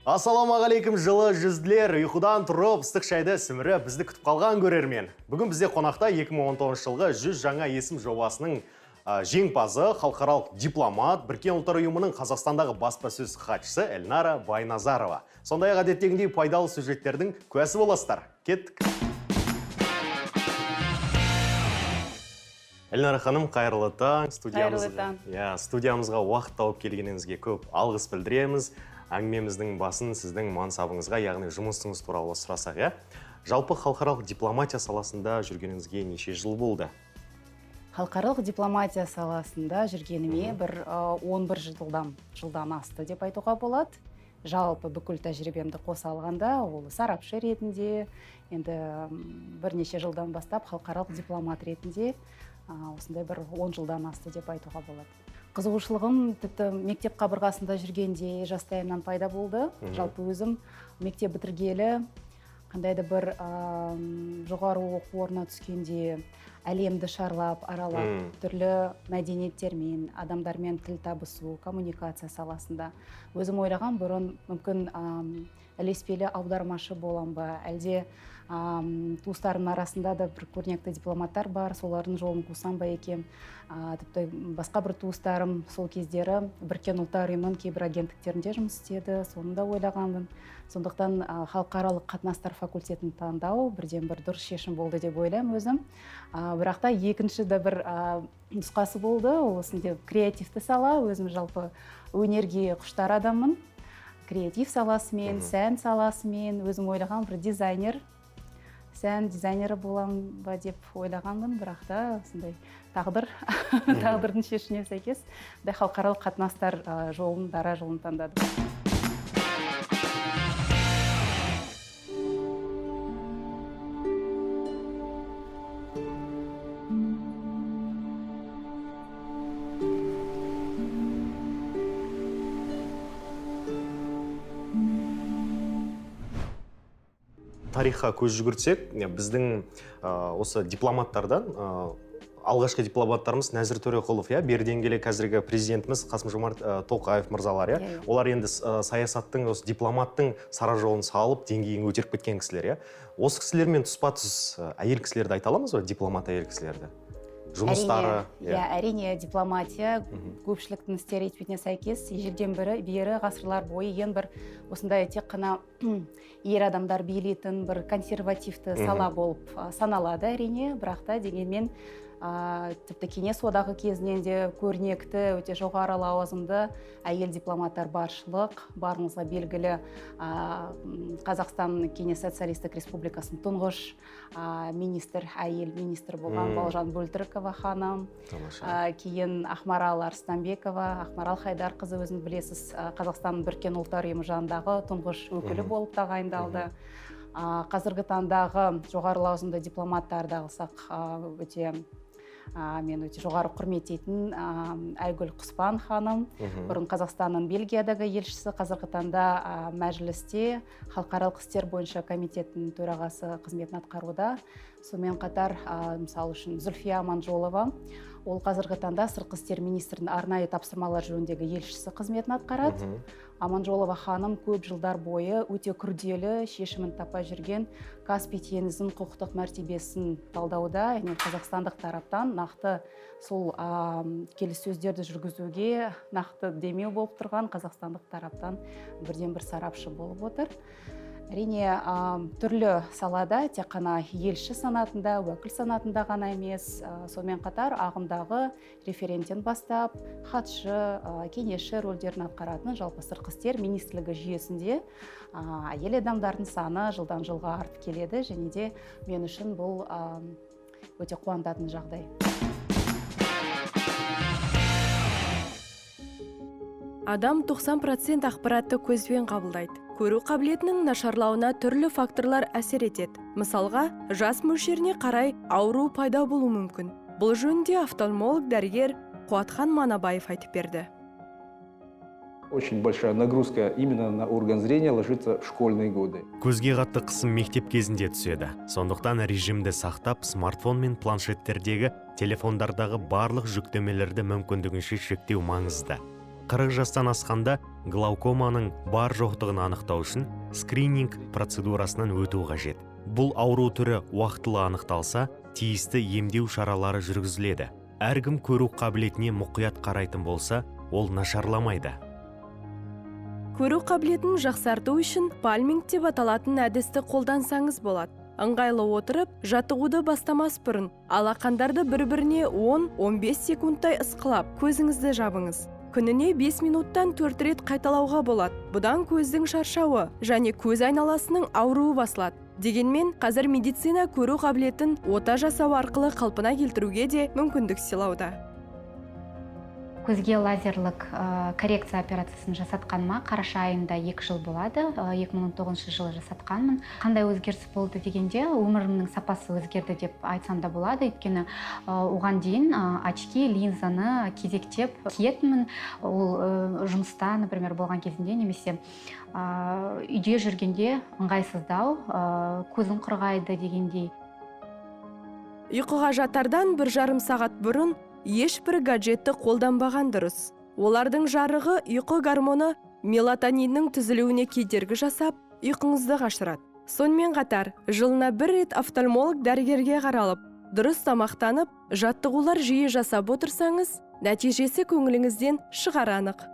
Ассалаумағалейкум жылы жүзділер, ұйқыдан тұрып, ыстық шайды сіміріп, бізді күтіп қалған көрермен. Бүгін бізде қонақта 2019 жылғы 100 жаңа есім жобасының жеңімпазы, халықаралық дипломат, Біріккен ұлттар ұйымының Қазақстандағы баспасөз хатшысы Эльнара Байназарова. Сондай-ақ әдеттегідей пайдалы сюжеттердің куәсі боласыздар. Кеттік. Эльнара ханым, қайырлы таң. Студиямызға уақыт тауып келгеніңізге көп алғыс білдіреміз. Әңгімеміздің басын сіздің мансабыңызға, яғни жұмысыңыз туралы сұрасақ, жалпы халықаралық дипломатия саласында жүргеніңізге неше жыл болды? Халықаралық дипломатия саласында жүргеніме 11 жылдан асты деп айтуға болады. Жалпы бүкіл тәжірибемді қоса алғанда, ол сарапшы ретінде, енді бірнеше жылдан бастап халықаралық дипломат ретінде осындай 10 жылдан асты деп айтуға болады. Қызығушылығым тіпті мектеп қабырғасында жүргенде жастайымнан пайда болды. Жалпы өзім мектеп бітіргелі, қандайды бір жоғары оқу орнына түскенде әлемді шарлап, аралап, түрлі мәдениеттермен, адамдармен тіл табысу, коммуникация саласында. Өзім ойлаған бұрын мүмкін ілеспелі аудармашы болам ба, әлде туыстарымның арасында да бір көрнекті дипломаттар бар, солардың жолын қусам ба екен. Тіпті басқа бір туыстарым сол кездері Біріккен ұлттар ұйымының кейбір агенттіктерінде жұмыс істеді, соны да ойлағанмын. Сондықтан халықаралық қатынастар факультетін таңдау бірден бір дұрыс шешім болды деп ойлаймын өзім. Бірақ та екінші де бір нұсқасы болды, ол осындай креативті сала, өзім жалпы өнерге құштар адаммын. Креатив саласымен, сән саласымен, өзім ойлаған бір дизайнер, сән дизайнері болам ба деп ойлағанмын, бірақ та осындай тағдырдың шешіміне сәйкес халықаралық қатынастар жолын, дара жолын таңдадым. Тарихқа көз жүгіртсек, біздің осы дипломаттардан алғашқы дипломаттарымыз Нәзір Төреқұлов, беріден келе қазіргі президентіміз Қасым-Жомарт Тоқаев мырзалар, олар енді саясаттың, осы дипломаттың сара жолын салып, деңгейін көтеріп кеткен кісілер, осы кісілермен тұспа-тұс әйел кісілерді айта аламыз ба, дипломат әйел кісілерді? Жұмыстары. Әрине, дипломатия көпшіліктің стереотипіне сәйкес ежелден бері ғасырлар бойы ең бір осындай тек қана ер адамдар билейтін бір консервативті сала болып саналады әрине, бірақ та дегенмен тіпті кеңес одағы кезінен де көрнекті, өте жоғары лауазымды әйел дипломаттар баршылық, барыңызға белгілі Қазақстан Кеңес Социалистік Республикасының тұңғыш әйел министр болған Балжан Бөлтірікова ханым, кейін Ақмарал Арыстанбекова, Ақмарал Хайдарқызы, өзін білесіз, Қазақстанның Біріккен ұлттар ұйымы жанындағы тұңғыш өкілі болып тағайындалды. Қазіргі таңдағы жоғары лауазымды дипломаттарды алсақ, мен өте жоғары құрметтейтін Айгүл Құспан ханым, бұрын Қазақстанның Бельгиядағы елшісі, қазіргі таңда мәжілісте халықаралық істер бойынша комитеттің төрағасы қызметін атқаруда. Сонымен қатар, мысалы үшін, Зүлфия Аманжолова, ол қазіргі таңда сыртқы істер министрінің арнайы тапсырмалар жөніндегі елшісі қызметін атқарады. Аманжолова ханым көп жылдар бойы өте күрделі шешімін таппай жүрген Каспий теңізінің құқықтық мәртебесін талдауда, яғни қазақстандық тараптан нақты сол келіссөздерді жүргізуге нақты демеу болып тұрған қазақстандық тараптан бірден бір сарапшы болып отыр. Әрине, түрлі салада тек қана елші санатында, уәкіл санатында ғана емес, сонымен қатар ағымдағы референттен бастап, хатшы, кеңесші рөлдерін атқаратын жалпы сыртқы істер министрлігі жүйесінде әйел адамдардың саны жылдан жылға артып келеді, және де мен үшін бұл өте қуантатын жағдай. Адам 90% ақпаратты көзбен қабылдайды. Көру қабілетінің нашарлауына түрлі факторлар әсер етеді. Мысалға, жас мөлшеріне қарай ауру пайда болуы мүмкін. Бұл жөнінде офтальмолог дәрігер Қуатхан Манабаев айтып берді. Очень большая нагрузка именно на орган зрения ложится в школьные годы. Көзге қатты қысым мектеп кезінде түседі. Сондықтан режимді сақтап, смартфон мен планшеттердегі телефондардағы барлық жүктемелерді мүмкіндігінше шектеу маңызды. 40 жастан асқанда глаукоманың бар жоқтығын анықтау үшін скрининг процедурасынан өту қажет. Бұл ауру түрі уақытылы анықталса, тиісті емдеу шаралары жүргізіледі. Әркім көру қабілетіне мұқият қарайтын болса, ол нашарламайды. Көру қабілетін жақсарту үшін пальминг деп аталатын әдісті қолдансаңыз болады. Ыңғайлы отырып, жаттығуды бастамас бұрын, алақандарды бір-біріне 10-15 секундтай ысқылап, көзіңізді жабыңыз. Күніне 5 минуттан 4 рет қайталауға болады. Бұдан көздің шаршауы және көз айналасының ауруы басылады. Дегенмен, қазір медицина көру қабілетін ота жасау арқылы қалпына келтіруге де мүмкіндік сыйлауда. Көзге лазерлік коррекция операциясын жасатқаныма қараша айында 2 жыл болады. 2019 жылы жасатқанмын. Қандай өзгеріс болды дегенде, өмірімнің сапасы өзгерді деп айтсам да болады. Өйткені оған дейін очки, линзаны кезектеп киетінмін. Ол жұмыста, например, болған кезінде немесе үйде жүргенде ыңғайсыздау, көзім құрғайды дегендей. Ұйқыға жатардан 1,5 сағат бұрын ешбір гаджетті қолданбаған дұрыс. Олардың жарығы ұйқы гормоны мелатониннің түзілуіне кедергі жасап, ұйқыңызды қашырады. Сонымен қатар, жылына 1 рет офтальмолог дәрігерге қаралып, дұрыс тамақтанып, жаттығулар жиі жасап отырсаңыз, нәтижесі көңіліңізден шығар анық.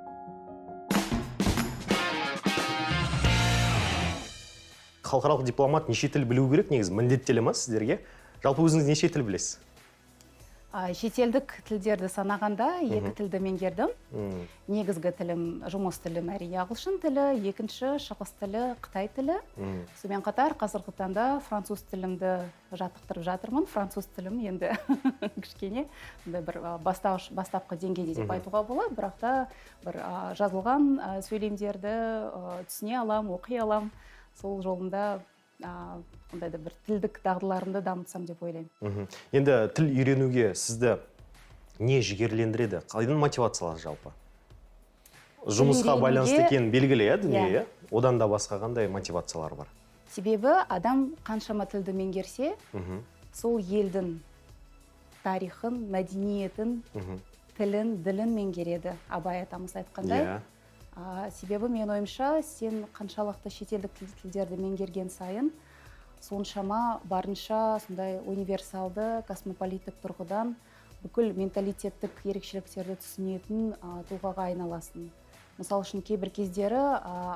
Халықаралық дипломат неше тіл білу керек, негізі міндеттелі ма сіздерге? Жалпы өзіңіз неше тіл білесіз? Шетелдік тілдерді санағанда 2 тілді меңгердім. Негізгі тілім, жұмыс тілім әрине ағылшын тілі, екінші шығыс тілі, қытай тілі. Сонымен қатар қазіргі таңда француз тілімді жаттықтырып жатырмын. Француз тілім енді кішкене бір бастапқы деңгейде деп айтуға болады, бірақ та бір жазылған сөйлемдерді түсіне алам, оқи алам. Сол жолында ондайда бір тілдік дағдыларымды дамытсам деп ойлаймын. Енді тіл үйренуге сізді не жігерлендіреді? Қалайдан мотивациялар жалпы? Жұмысқа байланысты екені белгілі, дүние. Одан да басқа қандай мотивациялар бар? Себебі адам қаншама тілді меңгерсе, сол елдің тарихын, мәдениетін, тілін, ділін меңгереді. Абай атамыз айтқандай. Себебі мен ойымша, сен қаншалықты шетелдік тілдерді меңгерген сайын, соншама барынша сондай универсалды, космополиттік тұрғыдан бүкіл менталитеттік ерекшеліктерді түсінетін тұлғаға айналасын. Мысалы үшін кейбір кездері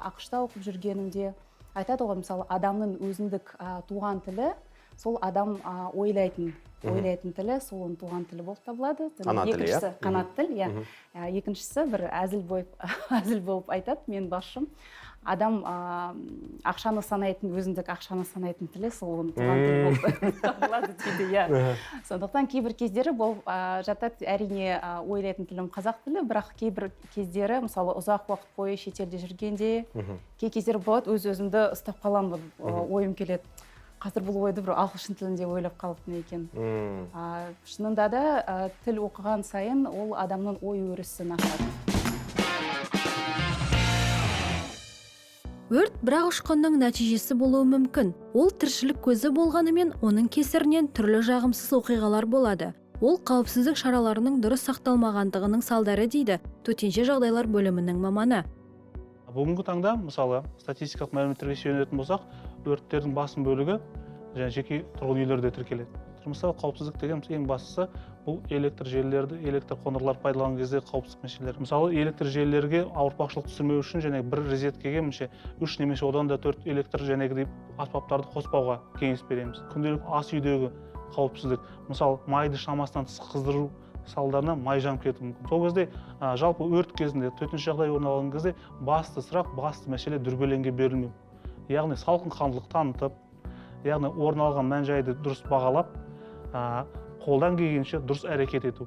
ақшта оқып жүргенімде айтады ғой, мысалы адамның өзіндік туған тілі, сол адам ойлайтын тілі, сол туған тілі болып табылады. Екіншісі қанат тіл, екіншісі бір әзіл болып айтады, мен басшым. Адам ақшаны санайтын, өзіндік ақшаны санайтын тілі, сол туған тілі болып табылады дейді. Сондықтан кейбір кездері болып жатады, әрине ойлайтын тілім қазақ тілі, бірақ кейбір кездері, мысалы ұзақ уақыт бойы шетелде жүргенде, кей кездері болады, өз-өзімді ұстап қаламын, ойым келеді. Қазір бұл ойды бір ағылшын тілінде ойлап қалыппын екен. Шынында да тіл оқыған сайын ол адамның ой өрісін ашады. Өрт бірақ ұшқынның нәтижесі болуы мүмкін. Ол тіршілік көзі болғанымен, оның кесірінен түрлі жағымсыз оқиғалар болады. Ол қауіпсіздік шараларының дұрыс сақталмағандығының салдары дейді төтенше жағдайлар бөлімінің маманы. Бүгінгі таңда, мысалы, статистикалық мәліметтерге сүйенетін болсақ, өрттердің басым бөлігі жеке тұрғын үйлерде тіркеледі. Мысалы, қауіпсіздік деген ең бастысы бұл электр желілерді, электр қондырғылар пайдаланған кезде қауіпсіздік мәселелері. Мысалы, электр желілерге ауыртпашылық түсірмеу үшін және бір розеткеге 3 немесе одан да 4 электр жәнегідей аспаптарды қоспауға кеңес береміз. Күнделік ас үйдегі қауіпсіздік, мысалы, майды шамасынан тыс қыздыру салдарынан май жанып кетуі мүмкін. Сол кезде жалпы өрт кезінде, төтенше жағдай орын алған кезде басты мәселе дүрбелеңге берілмеу. Яғни салқынқандылық танытып, яғни орын алған мән-жайды дұрыс бағалап, қолдан келгенше дұрыс әрекет ету.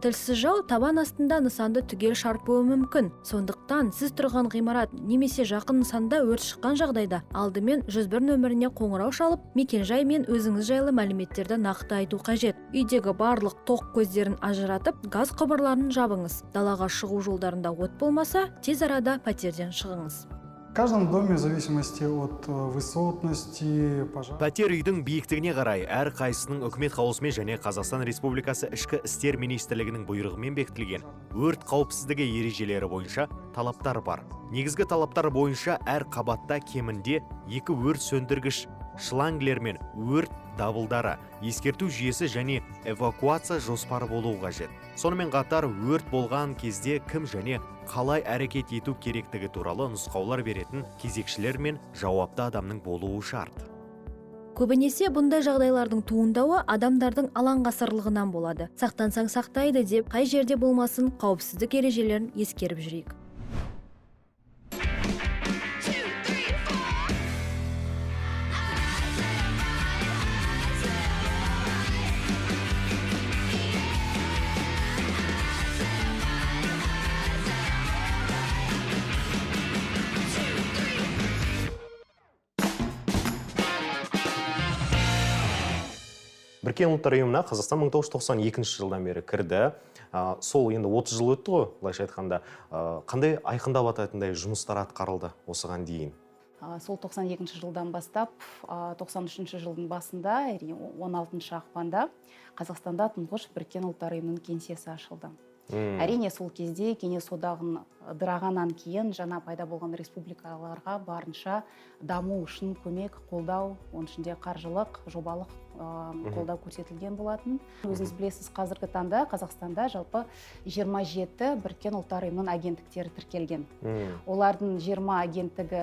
Тілсіз жау табан астында нысанды түгел шарпуы мүмкін. Сондықтан сіз тұрған ғимарат немесе жақын нысанда өрт шыққан жағдайда алдымен 101 нөміріне қоңырау шалып, мекен-жай мен өзіңіз жайлы мәліметтерді нақты айту қажет. Үйдегі барлық тоқ көздерін ажыратып, газ құбырларын жабыңыз. Далаға шығу жолдарында от болмаса, тез арада пәтерден шығыңыз. В каждом доме, в зависимости от высотности, пожалуйста. Пәтер үйдің биіктігіне қарай әр қайсының үкімет қаулысымен және Қазақстан Республикасы Ішкі істер министрлігінің бұйрығымен бекітілген өрт қауіпсіздігі ережелері бойынша талаптар бар. Негізгі талаптар бойынша әр қабатта кемінде 2 өрт сөндіргіш шлангілер мен өрт дабылдары, ескерту жүйесі және эвакуация жоспары болуы қажет. Сонымен қатар өрт болған кезде кім және қалай әрекет ету керектігі туралы нұсқаулар беретін кезекшілер мен жауапты адамның болуы шарт. Көбінесе бұндай жағдайлардың туындауы адамдардың алаңғасырлығынан болады. Сақтансаң сақтайды деп, қай жерде болмасын қауіпсіздік ережелерін ескеріп жүрейік. Біріккен ұлттар ұйымына Қазақстан 1992 жылдан бері кірді. Сол енді 30 жыл өтті ғой, былайша айтқанда. Қандай айқындап атайтындай жұмыстар атқарылды осыған дейін? Сол 92 жылдан бастап, 93 жылдың басында, 16 ақпанда Қазақстанда тұңғыш Біріккен ұлттар ұйымының кеңсесі ашылды. Әрине сол кезде кеңес одағын ыдырағаннан кейін жаңа пайда болған республикаларға барынша даму үшін көмек, қолдау, оның ішінде қаржылық, жобалық қолдау көрсетілген болатын. Өзіңіз білесіз, қазіргі таңда Қазақстанда жалпы 27 Біріккен ұлттар ұйымының агенттіктері тіркелген. Олардың 20 агенттігі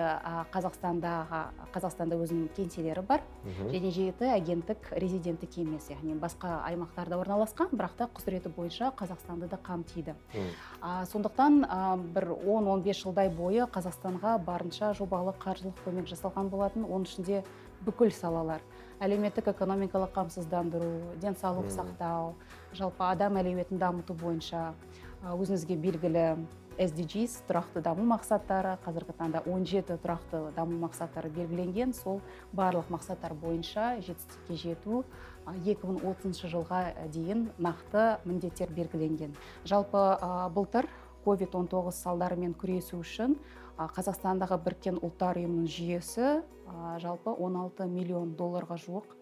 Қазақстанда өзінің кеңселері бар, және 7 агенттік резиденттік емес, яғни басқа аймақтарда орналасқан, бірақ та құзыреті бойынша Қазақстанды да қамтиды. Сондықтан бір 10-15 жылдай бойы Қазақстанға барынша жобалық қаржылық көмек жасалған болатын, оның ішінде бүкіл салалар. Әлеуметтік экономикалық қамсыздандыру, денсаулық сақтау, жалпы адам әлеуетін дамыту бойынша өзіңізге белгілі SDGs, тұрақты даму мақсаттары, қазіргі таңда 17 тұрақты даму мақсаттары белгіленген, сол барлық мақсаттар бойынша жетістікке жету 2030 жылға дейін нақты міндеттер белгіленген. Жалпы былтыр COVID-19 салдарымен күресу үшін Қазақстандағы Біріккен ұлттар ұйымының жүйесі жалпы 16 миллион долларға жуық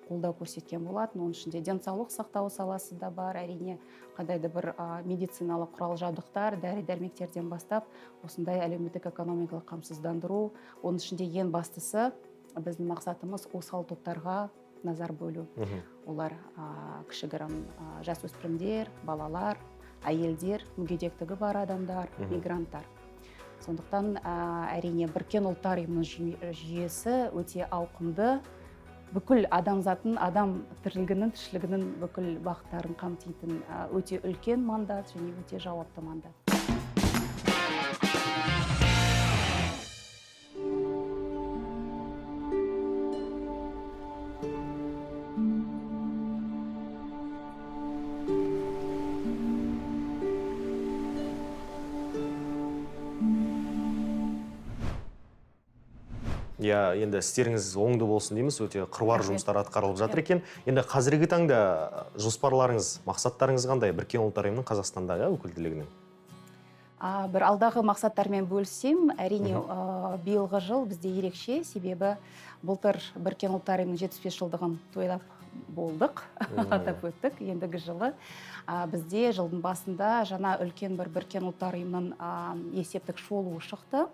қолдау көрсеткен болатын. Оның ішінде денсаулық сақтау саласы да бар, әрине қандайда бір медициналық құрал жабдықтар, дәрі-дәрмектерден бастап, осындай әлеуметтік экономикалық қамсыздандыру. Оның ішінде ең бастысы біздің мақсатымыз осал топтарға назар бөлу. Олар кішігірім жасөспірімдер, балалар, әйелдер, мүгедектігі бар адамдар, мигранттар. Сондықтан әрине Біріккен ұлттар ұйымының жүйесі өте ауқымды, бүкіл адамзаттың, адам тіршілігінің бүкіл бағыттарын қамтитын өте үлкен мандат және өте жауапты мандат. Енді істеріңіз оңды болсын дейміз, өте қыруар жұмыстар атқарылып жатыр екен. Енді қазіргі таңда жоспарларыңыз, мақсаттарыңыз қандай Біріккен ұлттар ұйымының Қазақстандағы өкілділігінің? Бір алдағы мақсаттармен бөліссем, әрине биылғы жыл бізде ерекше, себебі былтыр Біріккен ұлттар ұйымының 75 жылдығын тойлап болдық, атап өттік. Ендігі жылы бізде жылдың басында жаңа үлкен бір Біріккен ұлттар ұйымының есептік шолуы шықты.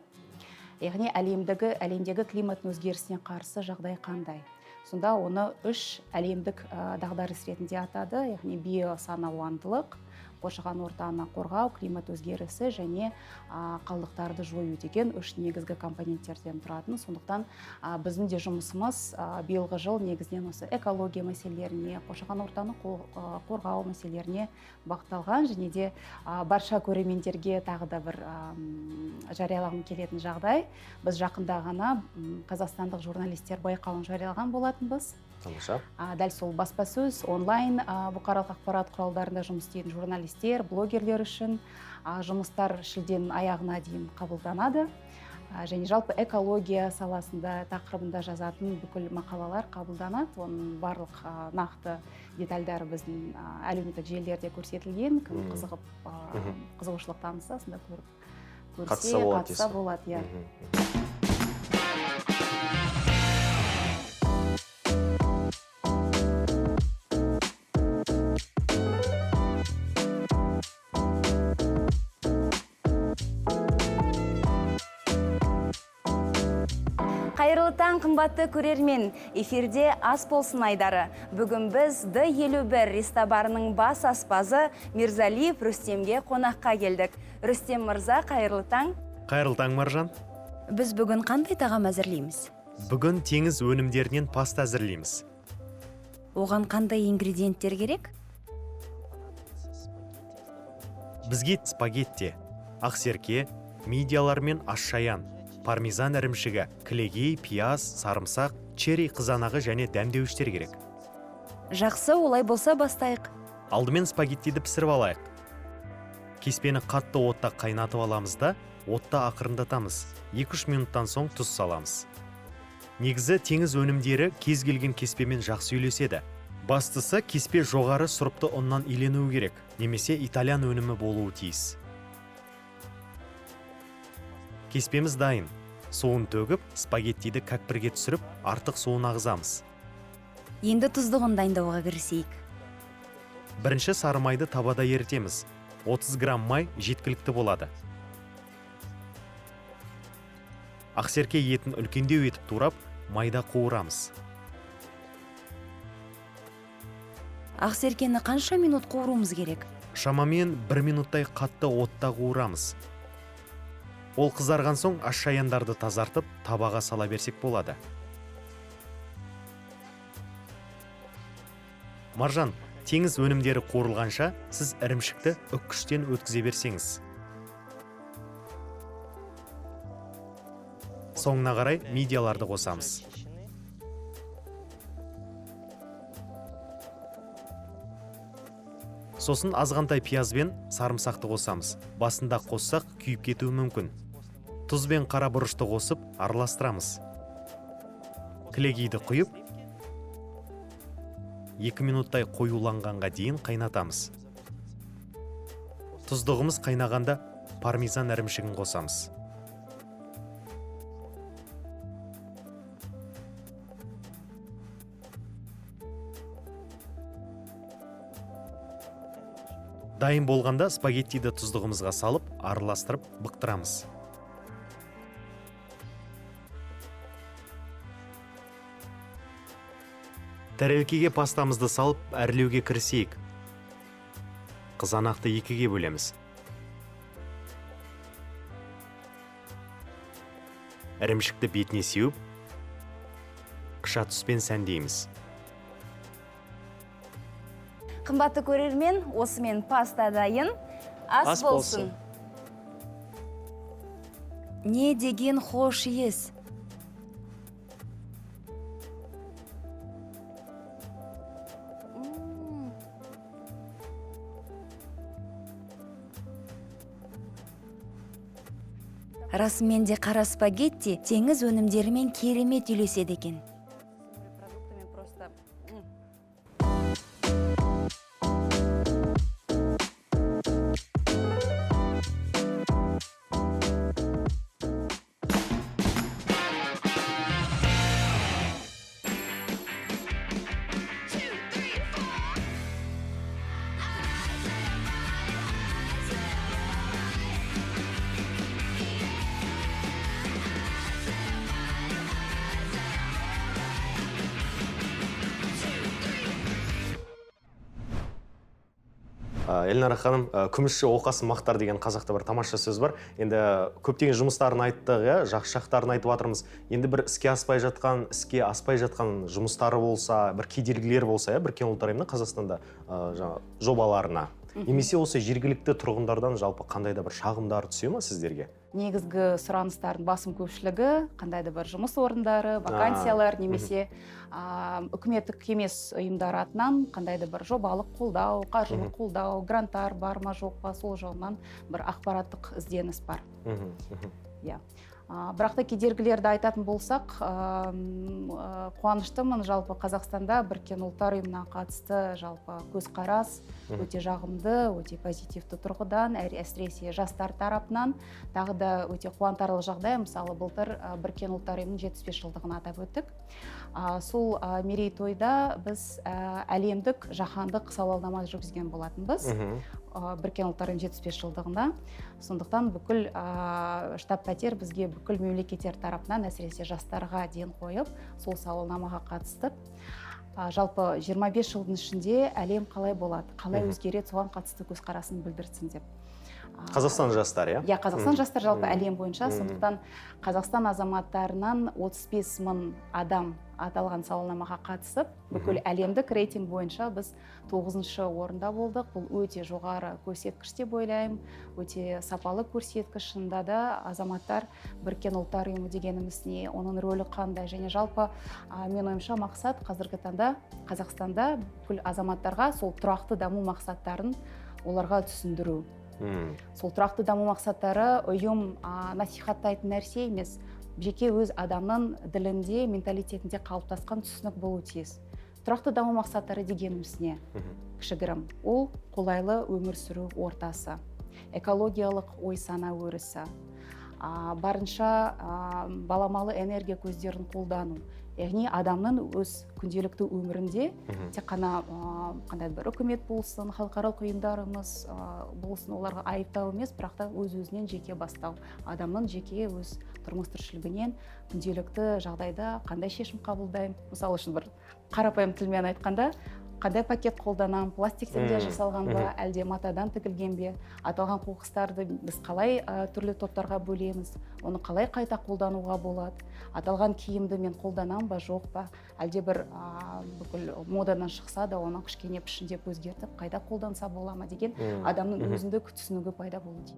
Яғни әлемдегі климаттың өзгерісіне қарсы жағдай қандай. Сонда оны 3 әлемдік дағдарыс ретінде атады, яғни биосаналуандылық, қоршаған ортаны қорғау, климат өзгерісі және қалдықтарды жою деген 3 негізгі компоненттерден тұратын. Сондықтан біздің де жұмысымыз биылғы жыл негізінен осы экология мәселелеріне, қоршаған ортаны қорғау мәселелеріне бағытталған, және де барша көрермендерге тағы да бір жариялағым келетін жағдай. Біз жақында ғана қазақстандық журналистер байқауын жариялаған болатынбыз. Дәл сол баспасөз, онлайн бұқаралық ақпарат құралдарында жұмыс істейтін журналистер, блогерлер үшін жұмыстар шілденің аяғына дейін қабылданады. Және жалпы экология саласында тақырыбында жазатын бүкіл мақалалар қабылданады. Оның барлық нақты детальдары біздің әлеуметтік желілерде көрсетілген. Кім қызығушылық танытса, сонда көрсе, қатыса болады. Қайырлы таң, қымбатты көрермен. Эфирде ас болсын айдары. Бүгін біз Д51 ресторанының бас аспазы Мирзалиев Рүстемге қонаққа келдік. Рүстем мырза, қайырлы таң. Қайырлы таң, Маржан. Біз бүгін қандай тағам әзірлейміз? Бүгін теңіз өнімдерінен паста әзірлейміз. Оған қандай ингредиенттер керек? Бізге спагетти, ақсерке, мидиялар мен ашшаян, пармезан ірімшігі, кілегей, пияз, сарымсақ, черри қызанағы және дәмдеуіштер керек. Жақсы, олай болса бастайық. Алдымен спагеттиді пісіріп алайық. Кеспені қатты отта қайнатып аламыз да, отта ақырындатамыз. 2-3 минуттан соң тұз саламыз. Негізі теңіз өнімдері кез келген кеспемен жақсы үйлеседі. Бастысы кеспе жоғары сұрыпты ұннан иленуі керек, немесе итальян өнімі болуы тиіс. Кеспеміз дайын. Суын төгіп, спагеттиді кәкпірге түсіріп, артық суын ағызамыз. Енді тұздығын дайындауға кірісейік. Бірінші сары майды табада ерітеміз. 30 грамм май жеткілікті болады. Ақсерке етін үлкендеу етіп турап, майда қуырамыз. Ақсеркені қанша минут қуыруымыз керек? Шамамен 1 минуттай қатты отта қуырамыз. Ол қызарған соң ашшаяндарды тазартып, табаға сала берсек болады. Маржан, теңіз өнімдері қуырылғанша, сіз ірімшікті үккіштен өткізе берсеңіз. Соңына қарай мидияларды қосамыз. Сосын азғантай пияз бен сарымсақты қосамыз. Басында қоссақ күйіп кетуі мүмкін. Тұз бен қара бұрышты қосып араластырамыз. Кілегейді құйып, 2 минуттай қоюланғанға дейін қайнатамыз. Тұздығымыз қайнағанда пармезан ірімшігін қосамыз. Дайын болғанда спагеттиді тұздығымызға салып, араластырып, бұқтырамыз. Тәрелкеге пастамызды салып, әрлеуге кірісейік. Қызанақты 2-ге бөлеміз. Ірімшікті бетіне сеуіп, қыша түспен сәндейміз. Қымбатты көрермен, осымен паста дайын. Ас болсын. Не деген хош иіс. Расымен де қара спагетти теңіз өнімдерімен керемет үйлеседі екен. Эльнара ханым, күмісші оқасын мақтар деген қазақта бір тамаша сөз бар. Енді көптеген жұмыстарын айттық, жақсы жақтарын айтып жатырмыз. Енді бір іске аспай жатқан жұмыстары болса, бір кедергілер болса, Біріккен ұлттар ұйымының Қазақстанда жобаларына. Немесе осы жергілікті тұрғындардан жалпы қандай да бір шағымдар түсе ма сіздерге? Негізгі сұраныстардың басым көпшілігі қандай да бір жұмыс орындары, вакансиялар немесе үкіметтік емес ұйымдар атынан қандай да бір жобалық қолдау, қаржылық қолдау, гранттар бар ма жоқ па, сол жағынан бір ақпараттық ізденіс бар. Бірақ та кедергілерді айтатын болсақ, қуаныштымын, жалпы Қазақстанда Біріккен ұлттар ұйымына қатысты жалпы көзқарас өте жағымды, өте позитивті тұрғыдан, әсіресе жастар тарапынан, тағы да өте қуантарлық жағдай. Мысалы, былтыр Біріккен ұлттар ұйымының 75 жылдығын атап өттік. Сол мерейтойда біз әлемдік, жаһандық сауалнама жүргізген болатынбыз. Біріккен ұлттар ұйымының 75 жылдығында. Сондықтан бүкіл штаб пәтер бізге бүкіл мемлекеттер тарапынан әсіресе жастарға ден қойып, сол сауалнамаға қатыстық. Жалпы 25 жылдың ішінде әлем қалай болады, қалай өзгереді, соған қатысты көзқарасын білдірсін деп. Қазақстан жастары, иә? Иә, Қазақстан жастар жалпы әлем бойынша. Сондықтан Қазақстан азаматтарынан 35 мың адам аталған сауалнамаға қатысып, бүкіл әлемдік рейтинг бойынша біз 9-шы орында болдық. Бұл өте жоғары көрсеткіш деп ойлаймын, өте сапалы көрсеткіш. Шынында да азаматтар Біріккен ұлттар ұйымы дегеніміз не, оның рөлі қандай, және жалпы мен ойымша мақсат қазіргі таңда Қазақстанда бүкіл азаматтарға сол тұрақты даму мақсаттарын оларға түсіндіру. Сол тұрақты даму мақсаттары ұйым насихаттайтын нәрсе емес, жеке өз адамның ділінде, менталитетінде қалыптасқан түсінік болу тиіс. Тұрақты даму мақсаттары дегеніміз не? Кішігірім, ол қолайлы өмір сүру ортасы, экологиялық ой-сана өрісі, барынша баламалы энергия көздерін қолдану. Яғни адамның өз күнделікті өмірінде тек қана қандай бір үкімет болсын, халықаралық ұйымдарымыз болсын, оларға айыптау емес, бірақ та өз-өзінен жеке бастау. Адамның жеке өз тұрмыс-тіршілігінен күнделікті жағдайда қандай шешім қабылдаймын. Мысалы үшін бір қарапайым тілмен айтқанда, қандай пакет қолданамын, пластиктен де жасалған ба, әлде матадан тігілген бе, аталған қоқыстарды біз қалай түрлі топтарға бөлеміз, оны қалай қайта қолдануға болады, аталған киімді мен қолданамын ба, жоқ па, әлде бір бүкіл модадан шықса да оны кішкене пішіндеп өзгертіп, қайда қолданса бола ма деген адамның өзіндік түсінігі пайда болу дейді.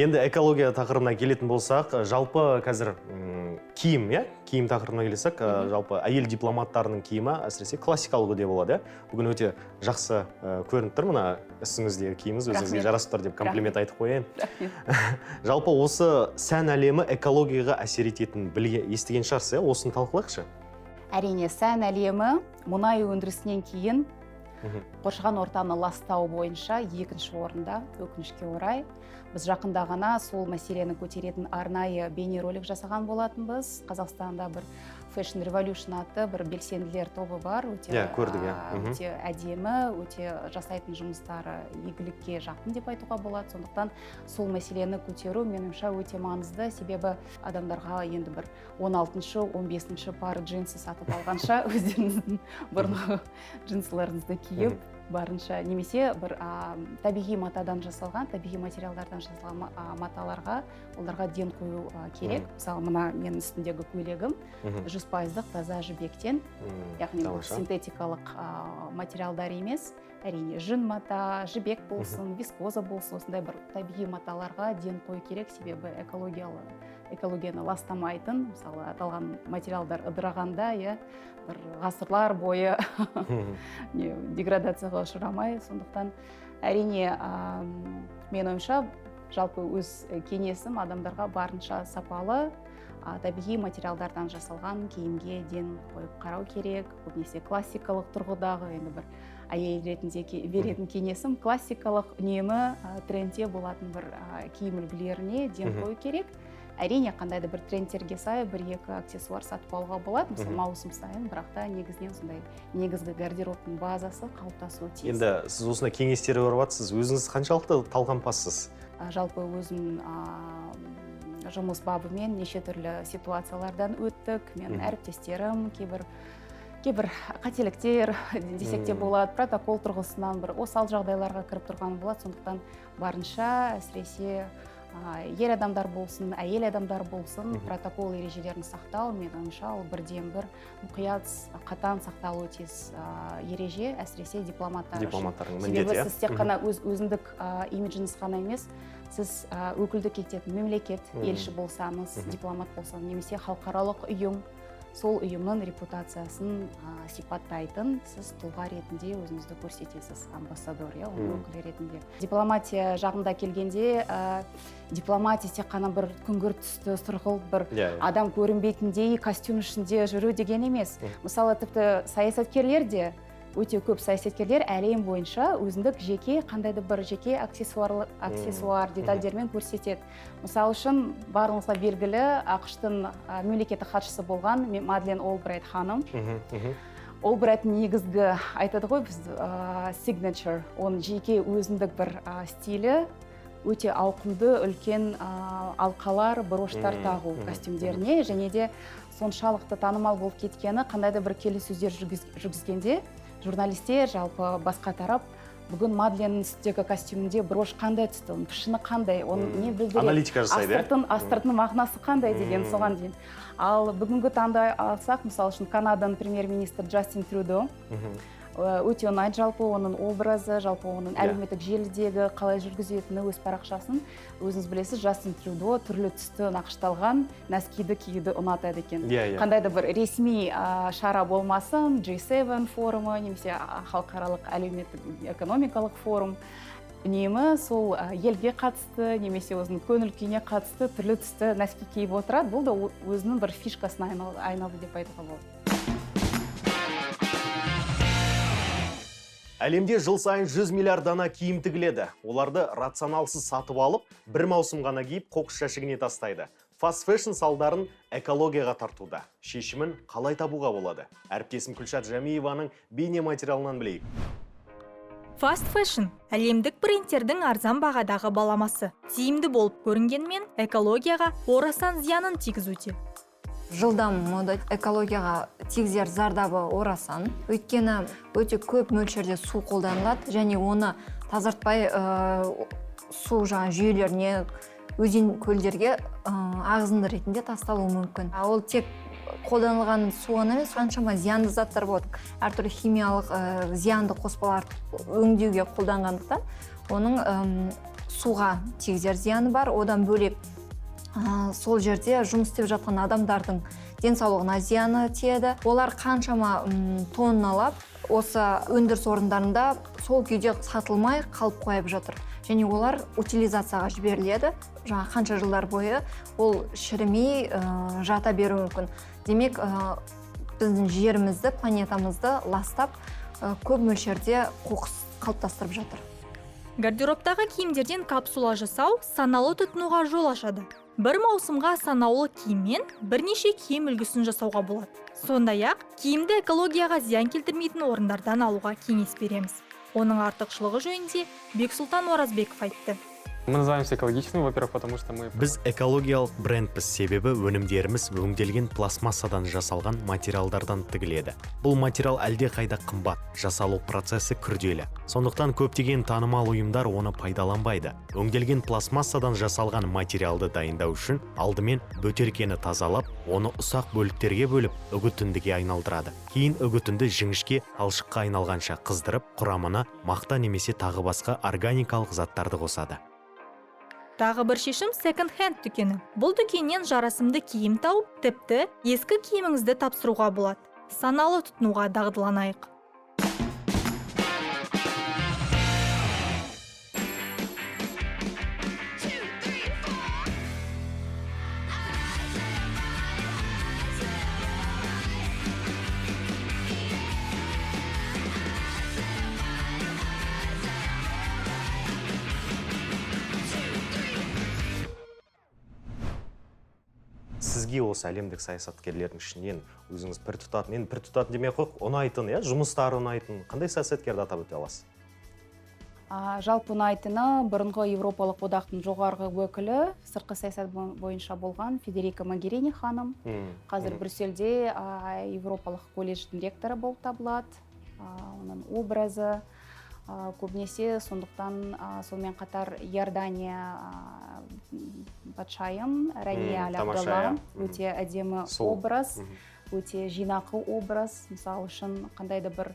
Енді экология тақырыбына келетін болсақ, жалпы қазір киім, киім тақырыбына келесек, жалпы әйел дипломаттарының киімі әсіресе классикалық деп болады. Бүгін өте жақсы көрініп тұр, мына үстіңіздегі киіміңіз өзіңізге жарасып тұр деп комплимент айтып қояйын. Жалпы осы сән әлемі экологияға әсер ететінін естіген шығарсыз, осыны талқылайықшы. Әрине, сән әлемі мұнай өндірісінен кейін қоршаған ортаны ластау бойынша екінші орында, өкінішке орай. Біз жақында ғана сол мәселені көтеретін арнайы бейнеролик жасаған болатынбыз. Қазақстанда бір Fashion Revolution атты бір белсенділер тобы бар. Өте әдемі, өте жасайтын жұмыстары игілікке жақын деп айтуға болады. Сондықтан сол мәселені көтеру меніңше өте маңызды. Себебі адамдарға енді бір 16-шы, 15-ші пары джинсы сатып алғанша өздеріңіздің бұрынғы джинсыларыңызды киіп, барынша немесе бір табиғи матадан жасалған, табиғи материалдардан жасалған маталарға оларға ден қою керек. Мысалы, мына менің үстіндегі көйлегім 100% таза жібектен, яғни бұл синтетикалық материалдар емес. Әрине, жүн мата, жібек болсын, вискоза болсын, осындай бір табиғи маталарға ден қою керек, себебі экологияны ластамайтын, мысалы, аталған материалдар ыдырағанда, бір ғасырлар бойы деградацияға ұшырамай. Сондықтан әрине, мен ойымша, жалпы өз кеңесім адамдарға барынша сапалы табиғи материалдардан жасалған киімге ден қойып қарау керек. Көбінесе классикалық тұрғыдағы, енді бір әйел ретінде беретін кеңесім классикалық үнемі трендте болатын бір киім үлгілеріне ден қою керек. Әрине, қандайды бір трендтерге сай бір-екі аксессуар сатып алуға болады, мысалы маусым сайын, бірақ та негізінен сондай негізгі гардеробтың базасы қалыптасуы тиіс. Енді сіз осындай кеңестер беріп жатсыз, өзіңіз қаншалықты талғампассыз? Жалпы өзім жұмыс бабымен неше түрлі ситуациялардан өттік. Мен әріптестерім кейбір қателіктер десек те болады, протокол тұрғысынан бір осал жағдайларға кіріп тұрған болады. Сондықтан барынша әсіресе ер адамдар болсын, әйел адамдар болсын, протокол ережелерін сақтау, мен ойымша, ол бірден бір мұқият, қатаң сақталуы тиіс ереже, әсіресе дипломаттар үшін. Себебі сіз тек қана өзіндік имиджіңіз ғана емес, сіз өкілдік ететін мемлекет, елші болсаңыз, дипломат болсаңыз, немесе халықаралық ұйым, сол ұйымның репутациясын сипаттайтын сіз тұлға ретінде өзіңізді көрсетесіз, амбассадор, өкілі ретінде. Дипломатия жағында келгенде, дипломатия тек қана бір күңгірт түсті, сұрғылт бір адам көрінбейтіндей костюм ішінде жүру деген емес. Мысалы, тіпті саясаткерлер де өте көп саясаткерлер әлем бойынша өзіндік жеке қандайды бір жеке аксессуар детальдермен көрсетеді. Мысалы үшін барлығыңызға белгілі ақш-тың мемлекеттік хатшысы болған Мадлен Олбрайт ханым. Олбрайттың негізгі айтады ғой біз signature, оның жеке өзіндік бір стилі, өте ауқымды үлкен алқалар, броштар тағу костюмдеріне, және де соншалықты танымал болып кеткені қандай да бір келіссөздер жүргізгенде журналистер жалпы басқа тарап бүгін Мадленнің үстіндегі костюмінде брош қандай түсті, оның пішіні қандай, оның не білдіреді, аналитика жасайды, астыртын мағынасы қандай деген соған дейін. Ал бүгінгі таңда алсақ, мысалы үшін Канаданың премьер-министр Джастин Трюдо өте ұнайды жалпы оның образы, жалпы оның әлеуметтік желідегі қалай жүргізетіні өз парақшасын. Өзіңіз білесіз, Джастин Трюдо түрлі түсті нақышталған нәскиді киюді ұнатады екен. Қандай да бір ресми шара болмасын, G7 форумы, немесе халықаралық әлеуметтік экономикалық форум, үнемі сол елге қатысты, немесе өзінің көңіл күйіне қатысты түрлі түсті нәски киіп отырады. Бұл да өзінің бір фишкасына айналды деп айтуға болады. Әлемде жыл сайын 100 миллиард дана киім тігіледі. Оларды рационалсыз сатып алып, бір маусым ғана киіп, қоқыс жәшігіне тастайды. Fast fashion салдарын экологияға тартуда. Шешімін қалай табуға болады? Әріптесім Күлшат Жәмиеваның бейне материалынан білейік. Fast fashion әлемдік брендтердің арзан бағадағы баламасы. Тиімді болып көрінгенмен экологияға орасан зиянын тигізуде. Жылдам мода экологияға тигізер зардабы орасан. Өйткені өте көп мөлшерде су қолданылады, және оны тазартпай су жаңа жүйелеріне, өзен көлдерге ағызынды ретінде тасталуы мүмкін. Ол тек қолданылған су ғана емес, қаншама зиянды заттар болады. Әртүрлі химиялық зиянды қоспалар өңдеуге қолданғандықтан, оның суға тигізер зияны бар. Одан бөлек сол жерде жұмыс істеп жатқан адамдардың денсаулығына зияны тиеді. Олар қаншама тонналап осы өндіріс орындарында сол күйде сатылмай қалып қойып жатыр. Және олар утилизацияға жіберіледі. Жаңа қанша жылдар бойы ол шірімей жата беруі мүмкін. Демек, біздің жерімізді, планетамызды ластап, көп мөлшерде қоқыс қалыптастырып жатыр. Гардеробтағы киімдерден капсула жасау саналы тұтынуға жол ашады. Бір маусымға санаулы киіммен бірнеше киім үлгісін жасауға болады. Сондай-ақ, киімді экологияға зиян келтірмейтін орындардан алуға кеңес береміз. Оның артықшылығы жөнінде Бексұлтан Оразбеков айтты. Мы называемся экологичными, во-первых, потому что мы... Біз экологиялық брендпіз, себебі өнімдеріміз өңделген пластмассадан жасалған материалдардан тігіледі. Бұл материал әлде қайда қымбат, жасалу процесі күрделі. Сондықтан көптеген танымал ұйымдар оны пайдаланбайды. Өңделген пластмассадан жасалған материалды дайындау үшін алдымен бөтелкені тазалап, оны ұсақ бөліктерге бөліп, үгітіндіге айналдырады. Кейін үгітінді жіңішке талшыққа айналғанша қыздырып, құрамына мақта немесе тағы басқа органикалық заттарды қосады. Тағы бір шешім секонд-хенд дүкені. Бұл дүкеннен жарасымды киім тауып, тіпті ескі киіміңізді тапсыруға болады. Саналы тұтынуға дағдыланайық. Сізге осы әлемдік саясаткерлердің ішінен өзіңіз пір тұтатын, енді пір тұтатын демей қойып, ұнайтын, жұмыстары ұнайтын, қандай саясаткерді атап өте аласыз? Жалпы ұнайтыны бұрынғы Европалық одақтың жоғарғы өкілі, сыртқы саясат бойынша болған Федерика Могерини ханым. Қазір Брюссельде Европалық колледждің ректоры болып табылады. Оның образы көбінесе, сондықтан сонымен қатар Иордания патшайым Рания Аль-Абдалла өте әдемі образ, өте жинақы образ. Мысалы үшін қандай да бір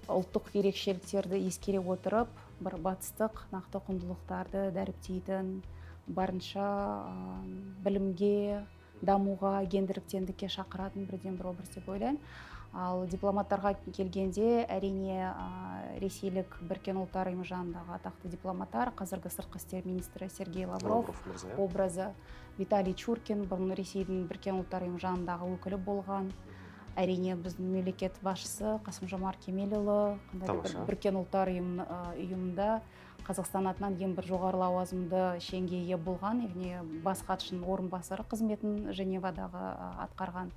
ұлттық ерекшеліктерді ескере отырып, бір батыстық нақты құндылықтарды дәріптейтін, барынша білімге, дамуға, гендерлік теңдікке шақыратын бірден бір образ деп ойлаймын. Ал дипломаттарға келгенде, әрине ресейлік Біріккен ұлттар ұйымы жанындағы атақты дипломаттар, қазіргі сыртқы істер министрі Сергей Лавров образы, Виталий Чуркин, бұрын Ресейдің Біріккен ұлттар ұйымы жанындағы өкілі болған, әрине біздің мемлекет басшысы Қасым Жомарт Кемелұлы қандай да бір Тамаша. Біріккен ұлттар ұйымында Қазақстан атынан ең бір жоғары лауазымды шенге ие болған, яғни бас хатшының орынбасары қызметін Женевадағы атқарған.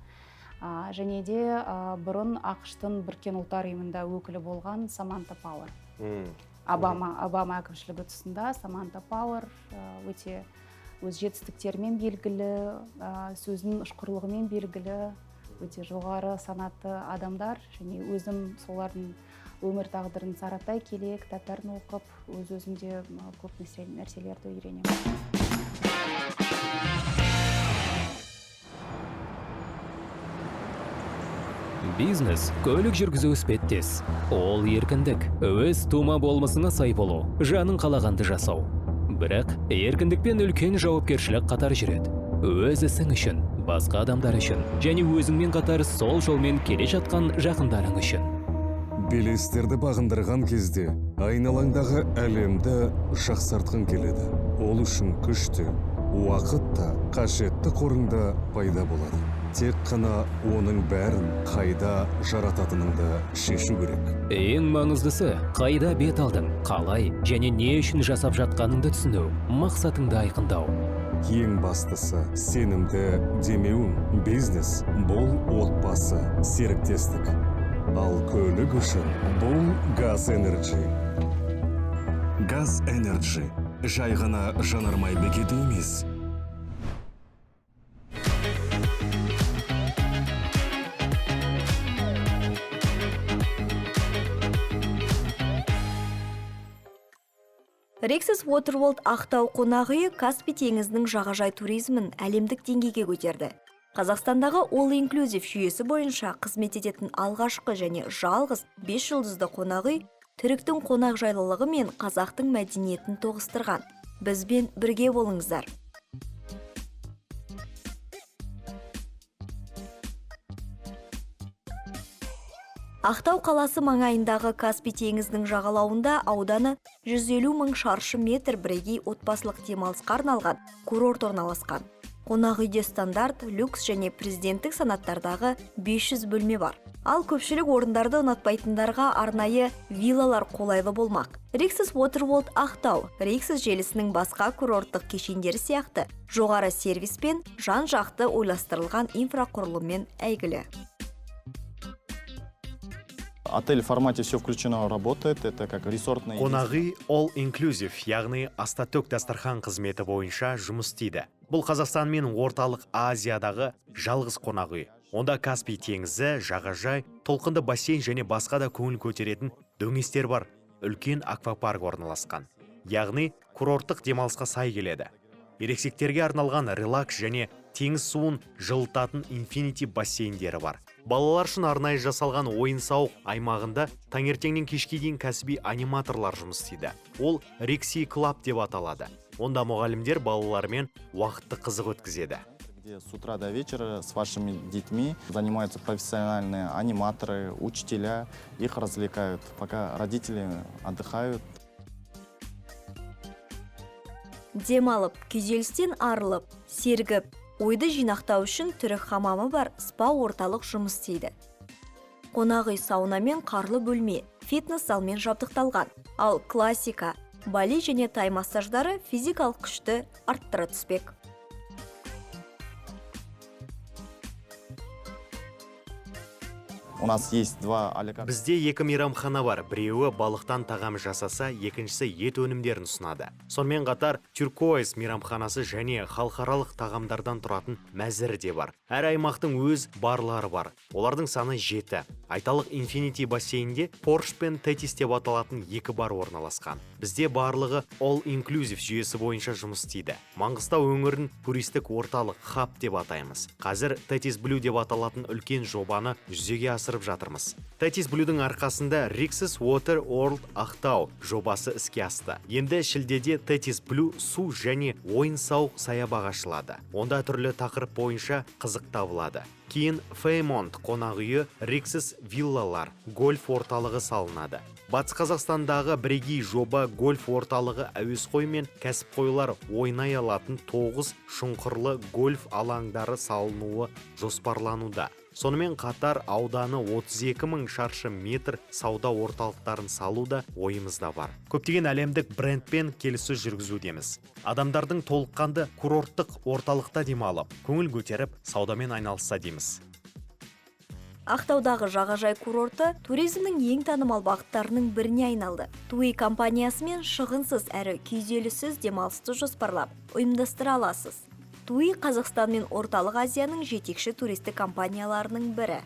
Және де бұрын ақш-тың Біріккен ұлттар ұйымында өкілі болған Саманта Пауэр. Обама әкімшілігі тұсында Саманта Пауэр өте өз жетістіктерімен белгілі, сөзінің ұшқырлығымен белгілі, өте жоғары санатты адамдар, және өзім солардың өмір тағдырын сараптай келе, кітаптарын оқып, өз-өзімде көп нәрселерді үйренемін. Бизнес көлік жүргізу іспеттес. Ол еркіндік, өз тума болмысына сай болу, жаның қалағанды жасау. Бірақ еркіндікпен үлкен жауапкершілік қатар жүреді. Өз ісің үшін, басқа адамдар үшін, және өзіңмен қатар сол жолмен келе жатқан жақындарың үшін. Белестерді бағындырған кезде айналаңдағы әлемді жақсартқың келеді. Ол үшін күшті, уақытта, қажетті қорыңда пайда болады. Тек қана оның бәрін қайда жарататыныңды шешу керек. Ең маңыздысы, қайда бет алдың, қалай және не үшін жасап жатқаныңды түсіну, мақсатыңды айқындау. Ең бастысы, сенімді демеуің. Бизнес бұл отбасы, серіктестік. Ал көлік үшін бұл Газ Энерджи. Газ Энерджи жай ғана жанармай бекеті емес. Rexis Waterworld Ақтау қонақүйі Каспий теңізінің жағажай туризмін әлемдік деңгейге көтерді. Қазақстандағы All Inclusive жүйесі бойынша қызмет ететін алғашқы және жалғыз 5 жұлдызды қонақүй түріктің қонақжайлылығы мен қазақтың мәдениетін тоғыстырған. Бізбен бірге болыңыздар. Ақтау қаласы маңайындағы Каспий теңізінің жағалауында ауданы 150 мың шаршы метр бірегей отбасылық демалысқа арналған курорт орналасқан. Қонақ үйде стандарт, люкс және президенттік санаттардағы 500 бөлме бар. Ал көпшілік орындарды ұнатпайтындарға арнайы виллалар қолайлы болмақ. Rexis Waterworld Ақтау, Rexis желісінің басқа курорттық кешендері сияқты жоғары сервиспен, жан-жақты ойластырылған инфрақұрылыммен әйгілі. Отель в формате все включено работает, это как ресортный. Қонақүй All Inclusive, яғни астатөк дастархан қызметі бойынша жұмыс істейді. Бұл Қазақстан мен орталық Азиядағы жалғыз қонақүй. Онда Каспий теңізі, жағажай, толқынды бассейн және басқа да көңіл көтеретін дөңестер бар. Үлкен аквапарк орналасқан. Яғни курорттық демалысқа сай келеді. Ересектерге арналған релакс және теңіз суын жылытатын инфинити бассейндері бар. Балалар үшін арнайы жасалған ойын-сауық аймағында таңертеңнен кешке дейін кәсіби аниматорлар жұмыс істейді. Ол Rexi Club деп аталады. Онда мұғалімдер балалармен уақытты қызық өткізеді. С утра до вечера с вашими детьми занимаются профессиональные аниматоры, учителя, их развлекают, пока родители отдыхают. Демалып, күйзелістен арылып, сергіп, ойды жинақтау үшін түрік хамамы бар спа орталық жұмыс істейді. Қонақ үй саунамен қарлы бөлме, фитнес залмен жабдықталған. Ал классика, бали және тай массаждары физикалық күшті арттыра түспек. У нас есть два аликарта. Бізде екі мейрамхана бар. Біреуі балықтан тағам жасаса, екіншісі ет өнімдерін ұсынады. Сонымен қатар Turquoise мейрамханасы және халықаралық тағамдардан тұратын мәзір де бар. Әр аймақтың өз барлары бар. Олардың саны 7. Айталық Infinity бассейнде Porsche пен Tetis деп аталатын 2 бар орналасқан. Бізде барлығы All Inclusive жүйесі бойынша жұмыс істейді. Маңғыстау өңірін туристік орталық хаб деп атаймыз. Қазір Tetis Blue деп аталатын үлкен жобаны жүзеге асырып жатырмыз. Tetis Blue'дің арқасында Rexis Waterworld Ақтау жобасы іске асты. Енді шілдеде Tetis Blue су және ойын-сауық саябағы ашылады. Онда түрлі тақырып бойынша қызық табылады. Кейін Fairmont қонақ үйі, Rexis виллалар, гольф орталығы салынады. Батыс Қазақстандағы бірегей жоба гольф орталығы әуесқой мен кәсіпқойлар ойнай алатын 9 шұңқырлы гольф алаңдары салынуы жоспарлануда. Сонымен қатар ауданы 32 мың шаршы метр сауда орталықтарын салу да ойымызда бар. Көптеген әлемдік брендпен келісі жүргізудеміз. Адамдардың толыққанды курорттық орталықта демалып, көңіл көтеріп, саудамен айналысса дейміз. Ақтаудағы жағажай курорты туризмнің ең танымал бағыттарының біріне айналды. TUI компаниясымен шығынсыз әрі күйзеліссіз демалысты жоспарлап, ұйымдастыра аласыз. TUI Қазақстан мен Орталық Азияның жетекші туристік компанияларының бірі.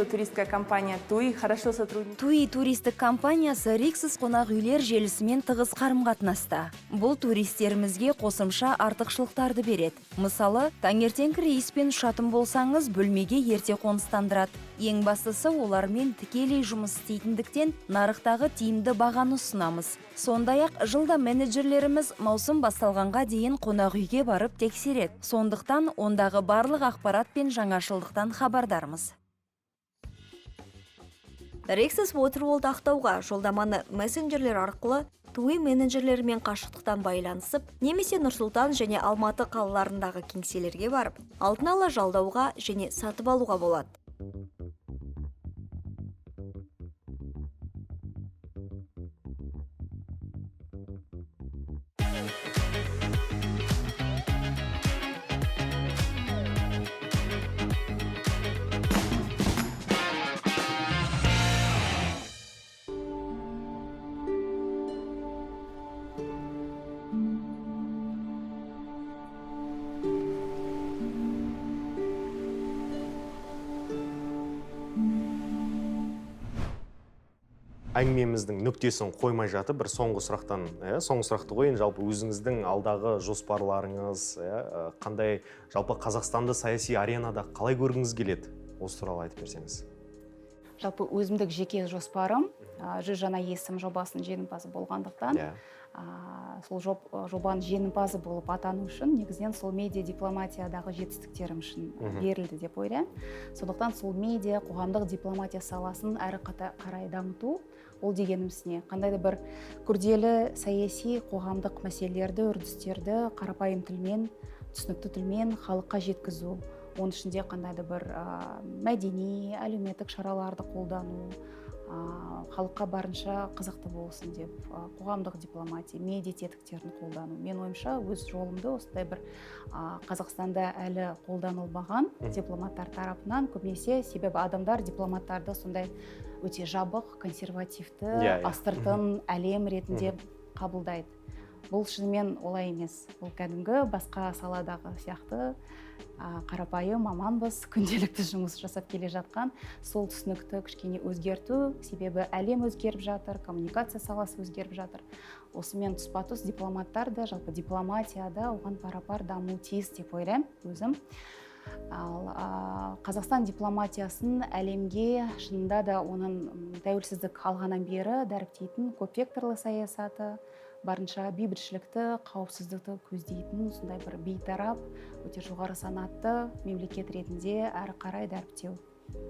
Туристская компания TUI хорошо сотрудничает. TUI туристік компаниясы Риксіз қонақ үйлер желісімен тығыз қарым-қатынаста. Бұл туристерімізге қосымша артықшылықтарды береді. Мысалы, таңертеңгі рейспен ұшатын болсаңыз, бөлмеге ерте қоныстандырады. Ең бастысы олармен тікелей жұмыс істейтіндіктен нарықтағы тиімді бағаны ұсынамыз. Сондай-ақ жылда менеджерлеріміз маусым басталғанға дейін қонақ үйге барып тексереді. Сондықтан ондағы барлық ақпарат пен жаңашылдықтан хабардармыз. Рексис Waterworld Ақтауға жолдаманы мессенджерлер арқылы TUI менеджерлерімен қашықтықтан байланысып, немесе Нұрсұлтан және Алматы қалаларындағы кеңселерге барып, алдын ала жалдауға және сатып алуға болады. Әңгімеміздің нүктесін қоймай жатып, бір соңғы сұрақты қойын, жалпы өзіңіздің алдағы жоспарларыңыз, қандай жалпы Қазақстанды саяси аренада қалай көргіңіз келеді? Осы туралы айтып берсеңіз. Жалпы өзімдік жеке жоспарым, 100 жаңа есім жобасының жеңімпазы болғандықтан, сол жобаның жеңімпазы болып атану үшін, негізінен сол медиа дипломатиядағы жетістіктерім үшін берілді деп ойлаймын. Сондықтан сол медиа қоғамдық дипломатия саласын әрі қарай дамыту, ол дегеніміз не? Қандай да бір күрделі саяси қоғамдық мәселелерді, үрдістерді қарапайым тілмен, түсінікті тілмен халыққа жеткізу. Оның ішінде қандай да бір мәдени, әлеуметтік шараларды қолдану, халыққа барынша қызықты болсын деп, қоғамдық дипломатия, медиа тетіктерін қолдану. Мен ойымша өз жолымды осындай бір Қазақстанда әлі қолданылмаған дипломаттар тарапынан көбінесе, себебі адамдар дипломаттарды сондай өте жабық, консервативті, астыртын әлем ретінде қабылдайды. Бұл шынымен олай емес. Бұл кәдімгі басқа саладағы сияқты қарапайым маманбыз, күнделікті жұмыс жасап келе жатқан, сол түсінікті кішкене өзгерту, себебі әлем өзгеріп жатыр, коммуникация саласы өзгеріп жатыр. Осымен тұспа-тұс дипломаттар да, жалпы дипломатияда оған пара-пар даму тиіс деп ойлаймын өзім. Ал Қазақстан дипломатиясын әлемге шынында да оның тәуелсіздік алғаннан бері дәріптейтін көпвекторлы саясаты, барынша бейбітшілікті, қауіпсіздікті көздейтін сондай бір бейтарап, өте жоғары санатты мемлекет ретінде әрі қарай дәріптеу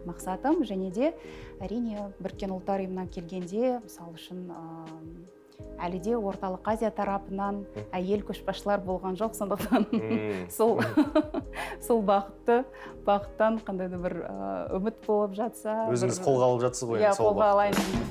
мақсатым. Және де әрине Біріккен ұлттар ұйымынан келгенде, мысалы үшін әлі де Орталық Азия тарапынан әйел көшбасшылар болған жоқ, сондықтан сол бағыттан қандай да бір үміт болып жатса, өзіңіз қолға алып жатсыз ғой. Иә, қолға алайын.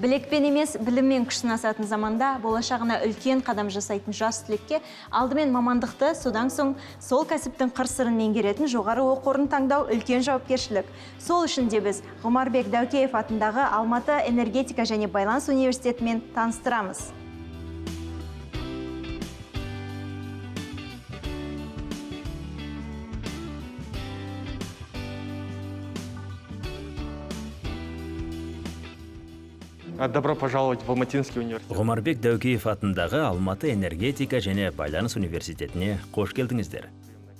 Білекпен емес, біліммен күш сынасатын заманда болашағына үлкен қадам жасайтын жас түлекке алдымен мамандықты, содан соң сол кәсіптің қыр-сырын меңгеретін жоғары оқу орнын таңдау үлкен жауапкершілік. Сол үшін де біз Ғұмарбек Дәукеев атындағы Алматы энергетика және байланыс университетімен таныстырамыз. Добро пожаловать в Алматинский университет. Ғұмарбек Дәукеев атындағы Алматы энергетика және байланыс университетіне қош келдіңіздер.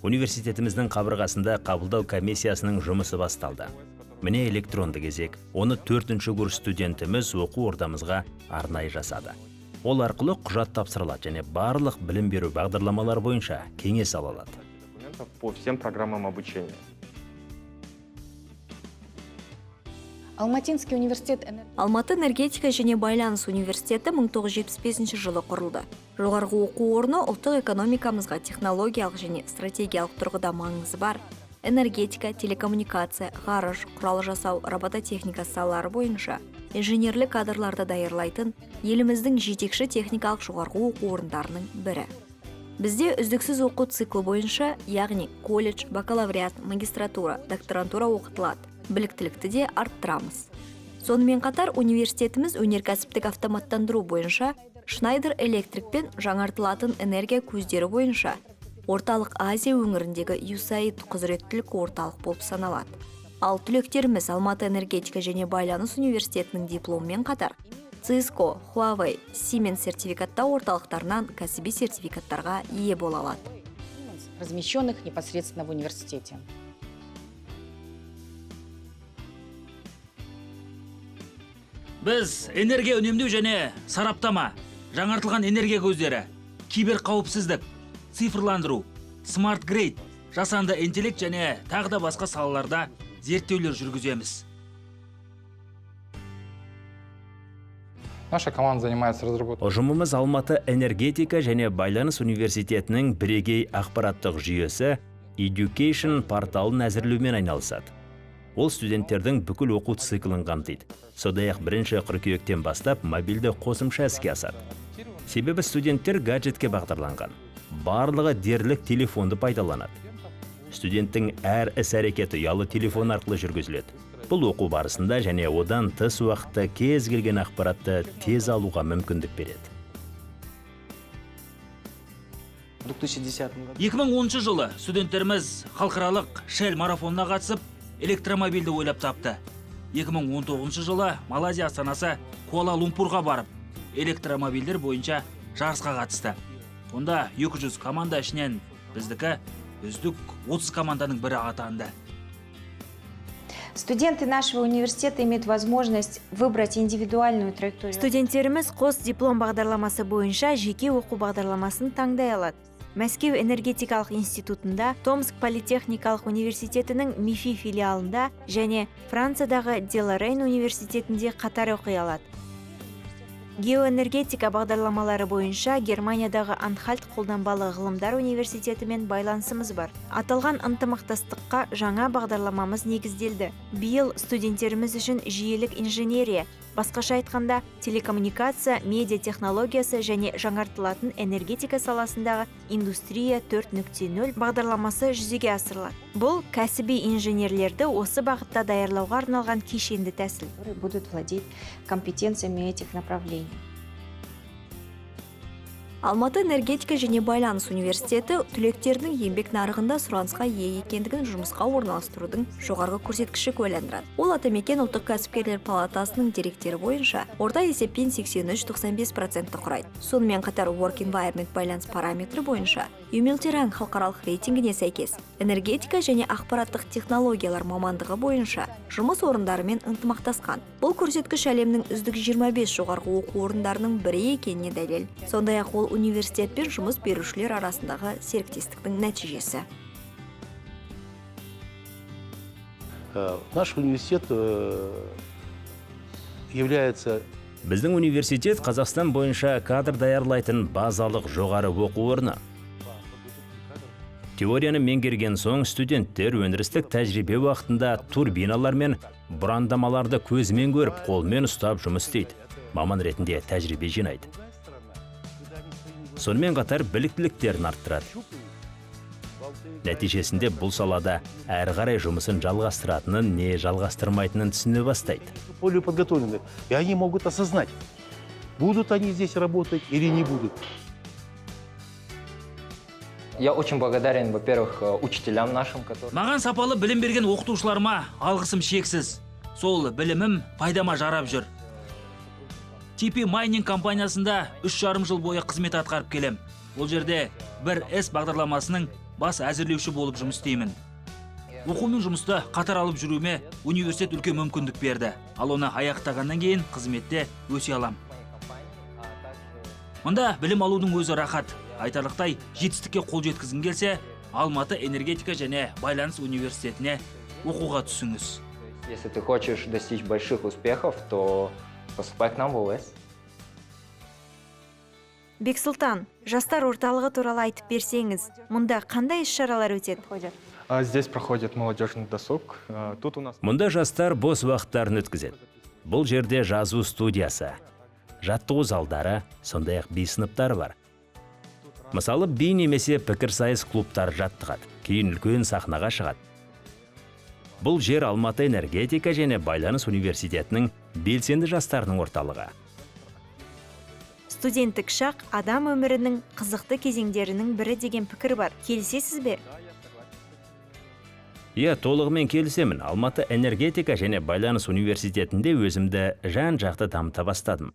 Университетіміздің қабырғасында қабылдау комиссиясының жұмысы басталды. Міне электронды кезек. Оны 4-ші курс студентіміз оқу ордамызға арнайы жасады. Ол арқылы құжат тапсырылады және барлық білім беру бағдарламалар бойынша кеңес ала алады. По всем программам обучения. Алматинский университет Алматы энергетика және байланыс университеті 1975 жылы құрылды. Жоғарғы оқу орны ұлттық экономикамызға технологиялық және стратегиялық тұрғыда маңызы бар энергетика, телекоммуникация, ғарыш, құрал жасау, робототехника салалары бойынша инженерлік кадрларды даярлайтын еліміздің жетекші техникалық жоғарғы оқу орындарының бірі. Бізде үздіксіз оқу циклы бойынша, яғни колледж, бакалавриат, магистратура, докторантура оқытылады. Біліктілікті де арттырамыз. Сонымен қатар университетіміз өнеркәсіптік автоматтандыру бойынша Шнайдер Электрик пен жаңартылатын энергия көздері бойынша Орталық Азия өңіріндегі USAID құзыреттілік орталық болып саналады. Ал түлектеріміз Алматы энергетика және байланыс университетінің дипломымен қатар Cisco, Huawei, Siemens сертификаттау орталықтарынан кәсіби сертификаттарға ие бола алады. размещенных непосредственно в университете. Біз энергия үнемдеу және сараптама, жаңартылған энергия көздері, киберқауіпсіздік, цифрландыру, смарт-грейд, жасанды интеллект және тағы да басқа салаларда зерттеулер жүргіземіз. Наша команда занимается разработкой. Ұжымымыз Алматы энергетика және байланыс университетінің бірегей ақпараттық жүйесі Education порталын әзірлеумен айналысады. Ол студенттердің бүкіл оқу циклін қамтиды. Сондай-ақ 1 қыркүйектен бастап мобильді қосымша іске асады. Себебі студенттер гаджетке бағдарланған. Барлығы дерлік телефонды пайдаланады. Студенттің әр іс-әрекеті ұялы телефон арқылы жүргізіледі. Бұл оқу барысында және одан тыс уақытта кез келген ақпаратты тез алуға мүмкіндік береді. 2010 жылы студенттеріміз халықаралық Shell марафонына қатысып, электромобильді ойлап тапты. 2019 жылы Малайзия астанасы Куала-Лумпурға барып, электромобильдер бойынша жарысқа қатысты. Онда 200 команда ішінен біздікі үздік 30 команданың бірі атанды. Студенты нашего университета имеют возможность выбрать индивидуальную траекторию. Студенттеріміз қос диплом бағдарламасы бойынша жеке оқу бағдарламасын таңдай алады. Мәскеу энергетикалық институтында, Томск политехникалық университетінің МИФИ филиалында және Франциядағы Деларейн университетінде қатар оқи алады. Геоэнергетика бағдарламалары бойынша Германиядағы Анхальт қолданбалы ғылымдар университетімен байланысымыз бар. Аталған ынтымақтастыққа жаңа бағдарламамыз негізделді. Биыл студенттеріміз үшін жүйелік инженерия, басқаша айтқанда телекоммуникация, медиа технологиясы және жаңартылатын энергетика саласындағы индустрия 4.0 бағдарламасы жүзеге асырылады. Бұл кәсіби инженерлерді осы бағытта даярлауға арналған кешенді тәсіл. Будут владеть компетенциями этих направлений. Алматы энергетика және байланыс университеті түлектердің еңбек нарығында сұранысқа ие екендігін жұмысқа орналастырудың жоғарғы көрсеткіші куәландырады. Ол Атамекен ұлттық кәсіпкерлер палатасының деректері бойынша орта есеппен 83-95% құрайды. Сонымен қатар Work Environment байланыс параметрі бойынша Юмилтеран халықаралық рейтингіне сәйкес энергетика және ақпараттық технологиялар мамандығы бойынша жұмыс орындарымен ынтымақтасқан. Бұл көрсеткіш әлемнің үздік 25 жоғарғы оқу орындарының бірі екеніне дәлел. Сондай-ақ ол университет пен жұмыс берушілер арасындағы серіктестіктің нәтижесі. Наш университет является... Біздің университет Қазақстан бойынша кадр даярлайтын базалық жоғары оқу орны. Теорияны меңгерген соң студенттер өндірістік тәжірибе уақытында турбиналар мен бұрандамаларды көзімен көріп, қолмен ұстап жұмыс істейді. Маман ретінде тәжірибе жинайды. Сонымен қатар біліктіліктерін арттырады. Нәтижесінде бұл салада әрі қарай жұмысын жалғастыратынын, не жалғастырмайтынын түсіне бастайды. Более подготовлены, и они могут осознать, будут они здесь работать или не будут. Я очень благодарен, во-первых, учителям нашим, которые... Маған сапалы білім берген оқытушыларыма алғысым шексіз. Сол білімім пайдама жарап жүр. TP Mining компаниясында 3,5 жыл бойы қызмет атқарып келем. Ол жерде бір С бағдарламасының бас әзірлеуші болып жұмыс істеймін. Оқу мен жұмысты қатар алып жүруіме университет үлкен мүмкіндік берді. Ал оны аяқтағаннан кейін қызметте өсе алам. Мұнда білім алудың өзі рахат. Айтарлықтай жетістікке қол жеткізгің келсе, Алматы энергетика және байланыс университетіне оқуға түсіңіз. Если ты хочешь достичь больших успехов, то поступай к нам в ОС. Бексұлтан, жастар орталығы туралы айтып берсеңіз, мұнда қандай іс-шаралар өтеді? Здесь проходит молодежный досуг. Тут у нас... Мұнда жастар бос уақыттарын өткізеді. Бұл жерде жазу студиясы, жаттығу залдары, сондай-ақ би сыныптары бар. Мысалы, би немесе пікірсайыс клубтар жаттығады, кейін үлкен сахнаға шығады. Бұл жер Алматы энергетика және байланыс университетінің белсенді жастарының орталығы. Студенттік шақ адам өмірінің қызықты кезеңдерінің бірі деген пікір бар. Келісесіз бе? Толығымен келісемін. Алматы энергетика және байланыс университетінде өзімді жан-жақты дамыта бастадым.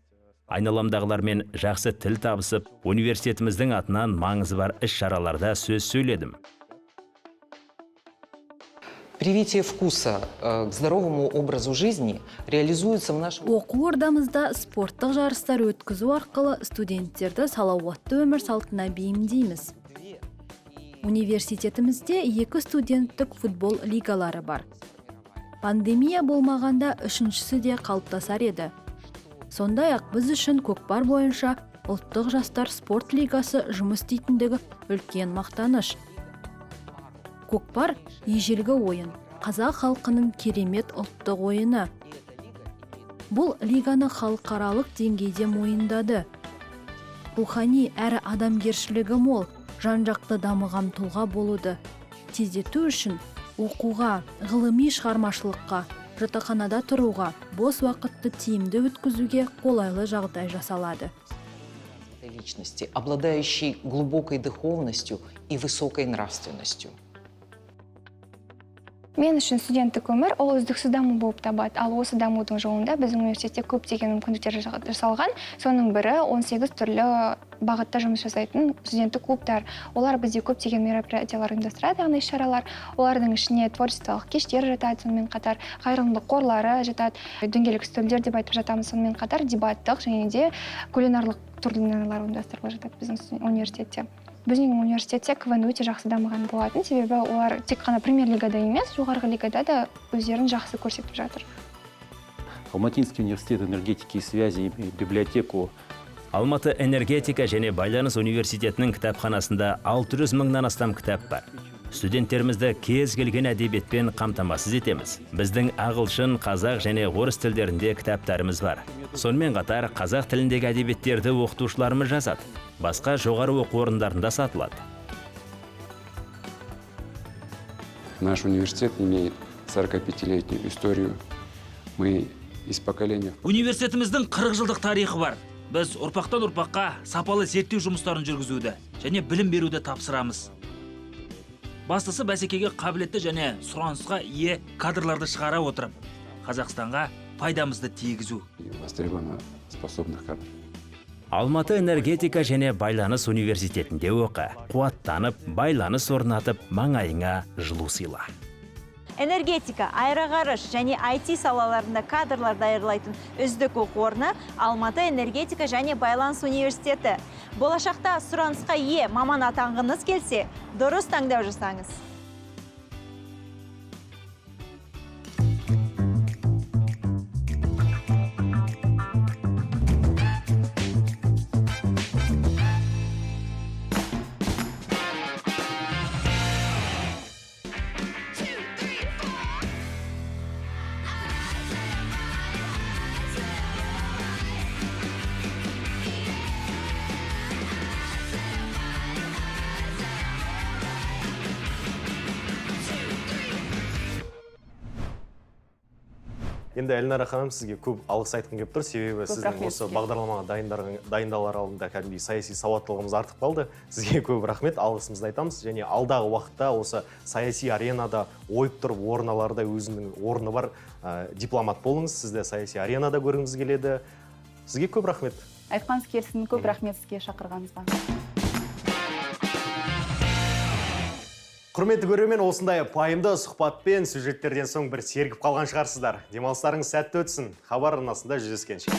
Айналамдағылармен жақсы тіл табысып, университетіміздің атынан маңызы бар іс-шараларда сөз сөйледім. Привитие вкуса к здоровому образу жизни реализуется в нашем... Оқу ордамызда спорттық жарыстар өткізу арқылы студенттерді салауатты өмір салтына бейімдейміз. Университетімізде 2 студенттік футбол лигалары бар. Пандемия болмағанда 3-шісі де қалыптасар еді. Сондай-ақ біз үшін көкпар бойынша ұлттық жастар спорт лигасы жұмыс істейтіндігі үлкен мақтаныш. Көкпар ежелгі ойын, қазақ халқының керемет ұлттық ойыны. Бұл лиганы халықаралық деңгейде мойындады. Рухани әрі адамгершілігі мол, жан-жақты дамыған тұлға болуды тездету үшін оқуға, ғылыми шығармашылыққа, жатақханада тұруға, бос уақытты тиімді өткізуге қолайлы жағдай жасалады. Личности, обладающей глубокой духовностью и высокой нравственностью. Мен үшін студенттік өмір ол үздіксіз даму болып табады. Ал осы дамудың жолында біздің университетте көптеген мүмкіндіктер жасалған. Соның бірі 18 түрлі бағытта жұмыс жасайтын студенттік клубтар. Олар бізде көптеген мероприятиялар ұйымдастырады, яғни іс-шаралар. Олардың ішіне творчестволық кештер жатады, сонымен қатар қайырымдылық қорлары жатады, дөңгелек үстелдер деп айтып жатамыз, сонымен қатар дебаттық және де кулинарлық турнирлар ұйымдастырылып жатады біздің университетте. Біздің университетте КВН өте жақсы дамыған болатын, себебі олар тек қана премьер-лигада емес, жоғарғы лигада да өздерін жақсы көрсетіп жатыр. Алматинский университет энергетики и связи имеет библиотеку. Алматы энергетика және байланыс университетінің кітапханасында 600 мыңнан астам кітап бар. Студенттерімізді кез келген әдебиетпен қамтамасыз етеміз. Біздің ағылшын, қазақ және орыс тілдерінде кітаптарымыз бар. Сонымен қатар қазақ тіліндегі әдебиеттерді оқытушыларымыз жазады. Басқа жоғары оқу орындарында сатылады. Наш университет имеет 45-летнюю историю. Мы из поколения... Университетіміздің 40 жылдық тарихы бар. Біз ұрпақтан ұрпаққа сапалы зерттеу жұмыстарын жүргізуді және білім беруді тапсырамыз. Бастысы бәсекеге қабілетті және сұранысқа ие кадрларды шығара отырып, Қазақстанға пайдамызды тигізу. Алматы энергетика және байланыс университетінде оқы, қуаттанып, байланыс орнатып, маңайыңа жылу сыйла. Энергетика, аэроғарыш және IT салаларында кадрлар даярлайтын үздік оқу орны Алматы энергетика және байланыс университеті. Болашақта сұранысқа ие маман атанғыңыз келсе, дұрыс таңдау жасаңыз. Енді Эльнара ханым, сізге көп алғыс айтқым келіп тұр, себебі сіздің осы бағдарламаға дайындалар алдында кәдімгідей саяси сауаттылығымыз артып қалды. Сізге көп рахмет, алғысымызды айтамыз. Және алдағы уақытта осы саяси аренада ойып тұрып орын аларда өзінің орны бар дипломат болыңыз. Сізді саяси аренада көргіміз келеді. Сізге көп рахмет. Айтқаныңыз келсін, көп рахмет сізге шақырғаныңызға. Құрметті көрермен, осындай пайымды сұхбатпен сюжеттерден соң бір сергіп қалған шығарсыздар. Демалыстарыңыз сәтті өтсін. Хабар арнасында жүздескенше.